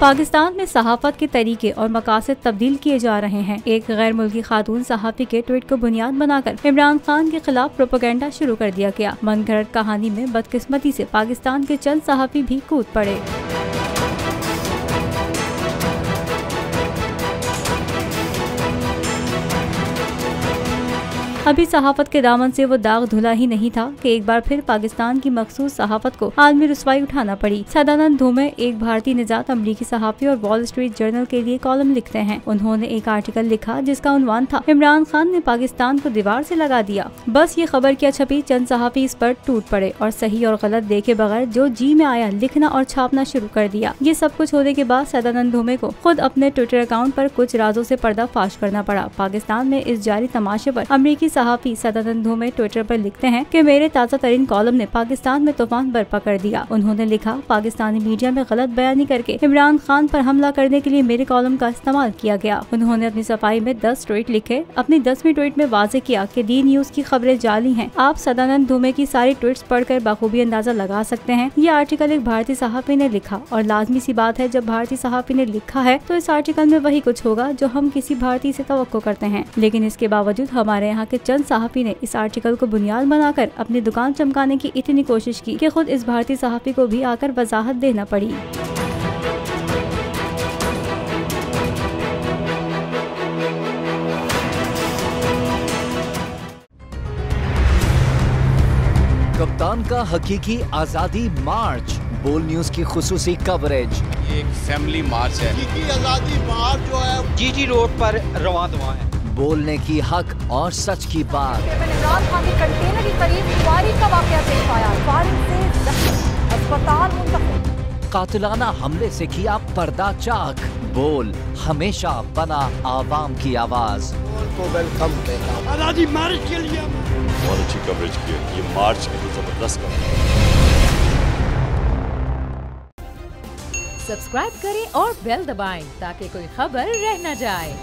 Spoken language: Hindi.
पाकिस्तान में सहाफत के तरीके और मकासद तब्दील किए जा रहे हैं। एक गैर मुल्की खातून सहाफी के ट्वीट को बुनियाद बनाकर इमरान खान के खिलाफ प्रोपेगेंडा शुरू कर दिया गया। मनगढ़ंत कहानी में बदकिस्मती से पाकिस्तान के चंद सहाफी भी कूद पड़े। अभी सहाफत के दामन से वो दाग धुला ही नहीं था कि एक बार फिर पाकिस्तान की मखसूस सहाफत को आलमी रुसवाई उठाना पड़ी। सदानंद धूमे एक भारतीय निजात अमरीकी सहाफी और वॉल स्ट्रीट जर्नल के लिए कॉलम लिखते हैं। उन्होंने एक आर्टिकल लिखा जिसका उन्वान था इमरान खान ने पाकिस्तान को दीवार से लगा दिया। बस ये खबर क्या छपी, चंद सहाफी इस पर टूट पड़े और सही और गलत देखे बगैर जो जी में आया लिखना और छापना शुरू कर दिया। ये सब कुछ होने के बाद सदानंद धूमे को खुद अपने ट्विटर अकाउंट पर कुछ राजों से पर्दाफाश करना पड़ा। पाकिस्तान में इस जारी तमाशे पर अमरीकी सहाफी सदानंद धूमे ट्विटर पर लिखते हैं कि मेरे ताज़ा तरीन कॉलम ने पाकिस्तान में तूफान बर्पा कर दिया। उन्होंने लिखा, पाकिस्तानी मीडिया में गलत बयानी करके इमरान खान पर हमला करने के लिए मेरे कॉलम का इस्तेमाल किया गया। उन्होंने अपनी सफाई में 10 ट्वीट लिखे। अपनी 10वीं ट्वीट में वाज़ेह किया कि डी न्यूज की खबरें जाली हैं। आप सदानंद धूमे की सारी ट्वीट्स पढ़कर बखूबी अंदाजा लगा सकते हैं। ये आर्टिकल एक भारतीय सहाफी ने लिखा और लाजमी सी बात है, जब भारतीय सहाफी ने लिखा है तो इस आर्टिकल में वही कुछ होगा जो हम किसी भारतीय से तवक्को करते हैं। लेकिन इसके बावजूद हमारे यहाँ के चंद सहाफी ने इस आर्टिकल को बुनियाद बनाकर अपनी दुकान चमकाने की इतनी कोशिश की कि खुद इस भारतीय सहाफी को भी आकर वजाहत देना पड़ी। कप्तान का हकीकी आजादी मार्च, बोल न्यूज की खुसूसी कवरेज। ये एक फैमिली मार्च है। हकीकी आजादी मार्च जो है जीटी रोड पर रवां दवा है। बोलने की हक और सच की बात। इमरान खान के कंटेनर के करीब फायरिंग का वाकया पेश आया। फायरिंग से जख्मी, अस्पताल मुंतकिल। कातिलाना हमले से किया पर्दा चाक। बोल हमेशा बना आवाम की आवाज। को वेलकम कहता हूं। आजादी मार्च के लिए बहुत अच्छी कवरेज की है। ये मार्च की तो जबरदस्त कवरेज। सब्सक्राइब करें और बेल दबाएं ताकि कोई खबर रह न जाए।